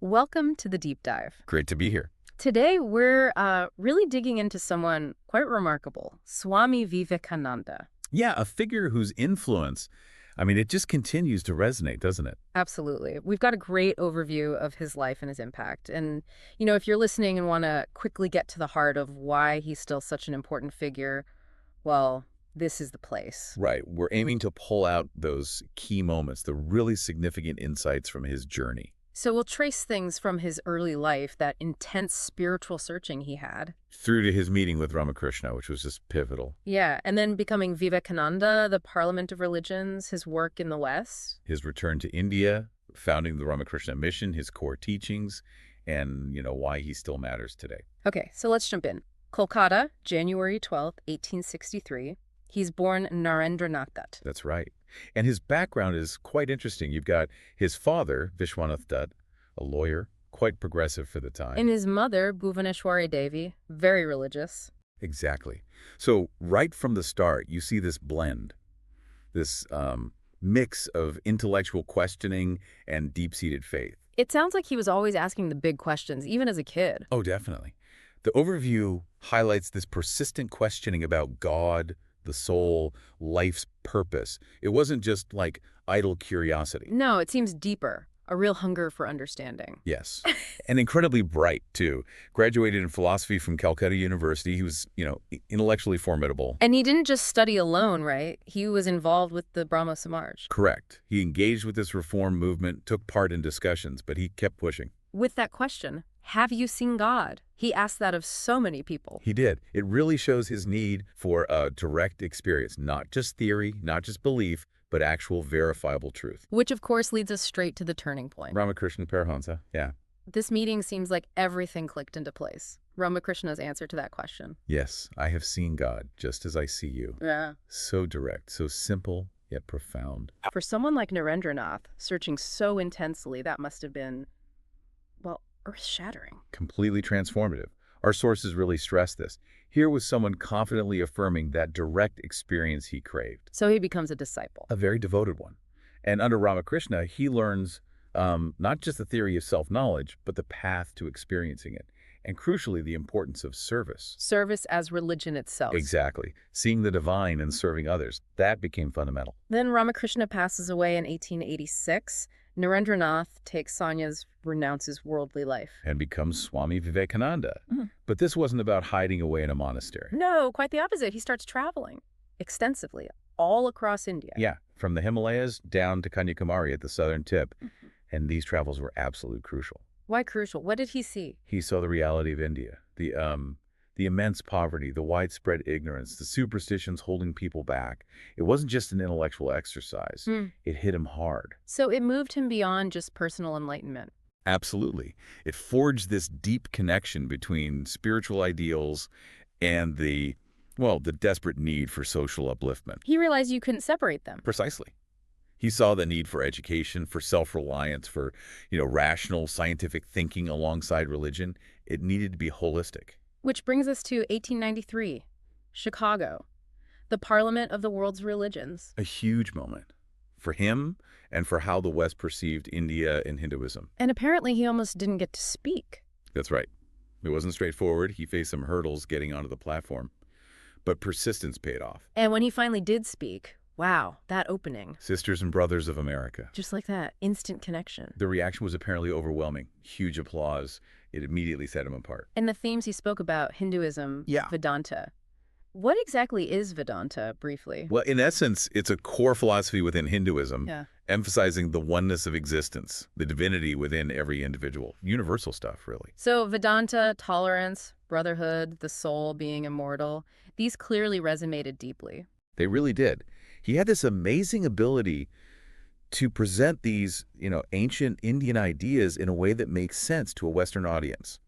Welcome to the deep dive. Great to be here. Today, we're really digging into someone quite remarkable, Swami Vivekananda. Yeah, a figure whose influence, it just continues to resonate, doesn't it? Absolutely. We've got a great overview of his life and his impact. And, if you're listening and want to quickly get to the heart of why he's still such an important figure, well, this is the place. Right. We're aiming to pull out those key moments, the really significant insights from his journey, So we'll trace things from his early life, that intense spiritual searching he had. through to his meeting with Ramakrishna, which was just pivotal. Yeah, and then becoming Vivekananda, the Parliament of Religions, his work in the West. His return to India, founding the Ramakrishna Mission, his core teachings, and, why he still matters today. Okay, so let's jump in. Kolkata, January 12th, 1863. He's born Narendranath Dutt. That's right. And his background is quite interesting. You've got his father, Vishwanath Dutt, a lawyer, quite progressive for the time. And his mother, Bhuvaneshwari Devi, very religious. Exactly. So right from the start, you see this blend, this mix of intellectual questioning and deep-seated faith. It sounds like he was always asking the big questions, even as a kid. Oh, definitely. The overview highlights this persistent questioning about God, the soul, life's purpose. It wasn't just like idle curiosity. No, it seems deeper, a real hunger for understanding. Yes. And incredibly bright, too. Graduated in philosophy from Calcutta University. He was, intellectually formidable. And he didn't just study alone, right? He was involved with the Brahmo Samaj. Correct. He engaged with this reform movement, took part in discussions, but he kept pushing. With that question, have you seen God? He asked that of so many people. He did. It really shows his need for a direct experience, not just theory, not just belief, but actual verifiable truth. Which, of course, leads us straight to the turning point. Ramakrishna Paramahansa, yeah. This meeting seems like everything clicked into place. Ramakrishna's answer to that question. Yes, I have seen God just as I see you. Yeah. So direct, so simple, yet profound. For someone like Narendranath, searching so intensely, that must have been, well, earth-shattering. Completely transformative. Our sources really stress this. Here was someone confidently affirming that direct experience he craved. So he becomes a disciple. A very devoted one. And under Ramakrishna, he learns not just the theory of self-knowledge, but the path to experiencing it. And crucially, the importance of service. Service as religion itself. Exactly. Seeing the divine and serving others. That became fundamental. Then Ramakrishna passes away in 1886. Narendranath takes sannyas, renounces worldly life. And becomes Swami Vivekananda. But this wasn't about hiding away in a monastery. No, quite the opposite. He starts traveling extensively, all across India. Yeah, from the Himalayas down to Kanyakumari at the southern tip. And these travels were absolutely crucial. Why crucial? What did he see? He saw the reality of India, the immense poverty, the widespread ignorance, the superstitions holding people back. It wasn't just an intellectual exercise. It hit him hard. So it moved him beyond just personal enlightenment. Absolutely. It forged this deep connection between spiritual ideals and the desperate need for social upliftment. He realized you couldn't separate them. Precisely. He saw the need for education, for self-reliance, for, rational scientific thinking alongside religion. It needed to be holistic. Which brings us to 1893, Chicago, the Parliament of the World's Religions. A huge moment for him and for how the West perceived India and Hinduism. And apparently he almost didn't get to speak. That's right. It wasn't straightforward. He faced some hurdles getting onto the platform. But persistence paid off. And when he finally did speak, wow, that opening. Sisters and Brothers of America. Just like that, instant connection. The reaction was apparently overwhelming. Huge applause. It immediately set him apart. And the themes he spoke about, Hinduism, Vedanta. What exactly is Vedanta, briefly? Well, in essence, it's a core philosophy within Hinduism, Yeah. emphasizing the oneness of existence, the divinity within every individual. Universal stuff, really. So Vedanta, tolerance, brotherhood, the soul being immortal, these clearly resonated deeply. They really did. He had this amazing ability to present these, ancient Indian ideas in a way that makes sense to a Western audience.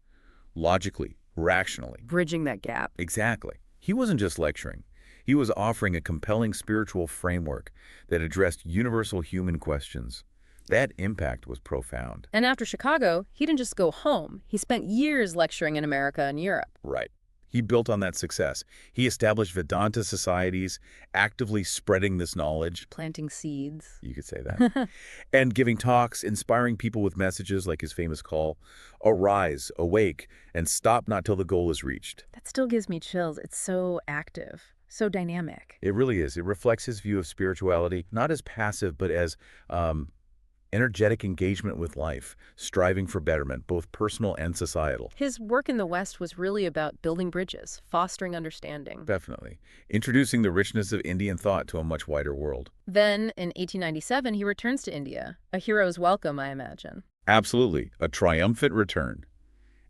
Logically, rationally. Bridging that gap. Exactly. He wasn't just lecturing. He was offering a compelling spiritual framework that addressed universal human questions. That impact was profound. And after Chicago, he didn't just go home. He spent years lecturing in America and Europe. Right. He built on that success. He established Vedanta societies, actively spreading this knowledge. Planting seeds. You could say that. And giving talks, inspiring people with messages like his famous call, arise, awake, and stop not till the goal is reached. That still gives me chills. It's so active, so dynamic. It really is. It reflects his view of spirituality, not as passive, but as energetic engagement with life, striving for betterment, both personal and societal. His work in the West was really about building bridges, fostering understanding. Definitely. Introducing the richness of Indian thought to a much wider world. Then, in 1897, he returns to India. A hero's welcome, I imagine. Absolutely. A triumphant return.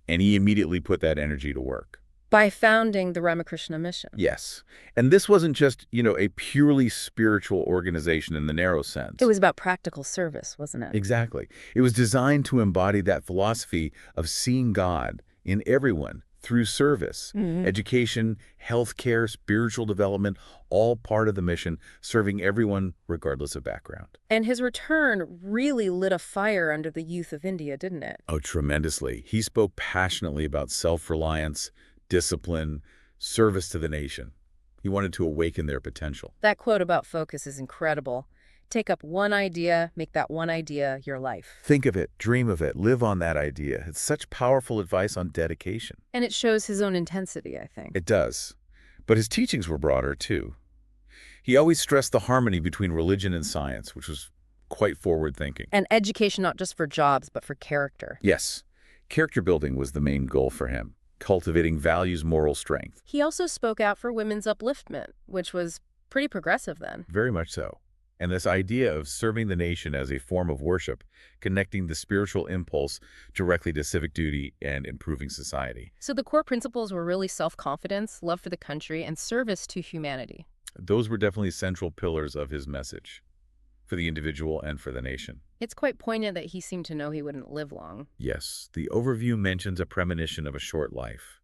And he immediately put that energy to work. By founding the Ramakrishna Mission. Yes. And this wasn't just, a purely spiritual organization in the narrow sense. It was about practical service, wasn't it? Exactly. It was designed to embody that philosophy of seeing God in everyone through service, education, healthcare, spiritual development, all part of the mission, serving everyone regardless of background. And his return really lit a fire under the youth of India, didn't it? Oh, tremendously. He spoke passionately about self-reliance, discipline, service to the nation. He wanted to awaken their potential. That quote about focus is incredible. Take up one idea, make that one idea your life. Think of it, dream of it, live on that idea. It's such powerful advice on dedication. And it shows his own intensity, I think. It does. But his teachings were broader, too. He always stressed the harmony between religion and science, which was quite forward-thinking. And education not just for jobs, but for character. Yes, character building was the main goal for him, cultivating values, moral strength. He also spoke out for women's upliftment, which was pretty progressive then. Very much so. And this idea of serving the nation as a form of worship, connecting the spiritual impulse directly to civic duty and improving society. So the core principles were really self-confidence, love for the country, and service to humanity. Those were definitely central pillars of his message, for the individual and for the nation. It's quite poignant that he seemed to know he wouldn't live long. Yes, the overview mentions a premonition of a short life.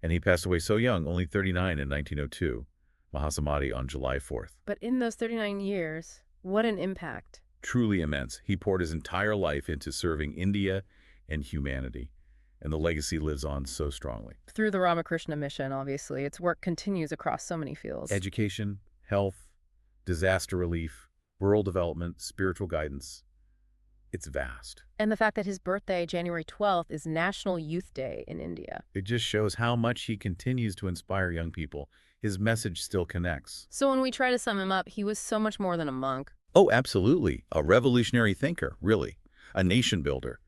And he passed away so young, only 39 in 1902. Mahasamadhi on July 4th. But in those 39 years, what an impact. Truly immense. He poured his entire life into serving India and humanity, and the legacy lives on so strongly. Through the Ramakrishna Mission, obviously, its work continues across so many fields. Education, health, disaster relief, rural development, spiritual guidance. It's vast. And the fact that his birthday, January 12th, is National Youth Day in India. It just shows how much he continues to inspire young people. His message still connects. So when we try to sum him up, he was so much more than a monk. Oh, absolutely. A revolutionary thinker, really. A nation builder.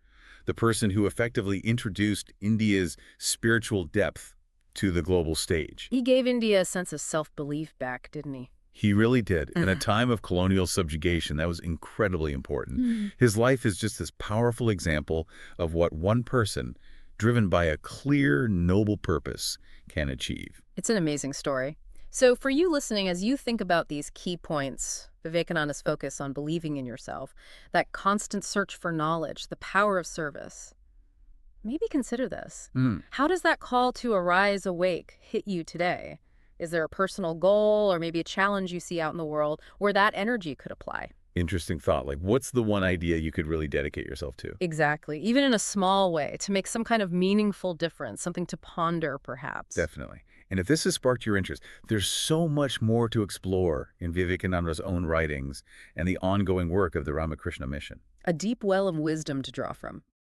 The person who effectively introduced India's spiritual depth to the global stage. He gave India a sense of self-belief back, didn't he? He really did. In a time of colonial subjugation, that was incredibly important. His life is just this powerful example of what one person, driven by a clear, noble purpose, can achieve. It's an amazing story. So for you listening, as you think about these key points, Vivekananda's focus on believing in yourself, that constant search for knowledge, the power of service, maybe consider this. How does that call to arise awake hit you today? Is there a personal goal or maybe a challenge you see out in the world where that energy could apply? Interesting thought. Like, what's the one idea you could really dedicate yourself to? Exactly. Even in a small way, to make some kind of meaningful difference, something to ponder, perhaps. Definitely. And if this has sparked your interest, there's so much more to explore in Vivekananda's own writings and the ongoing work of the Ramakrishna Mission. A deep well of wisdom to draw from.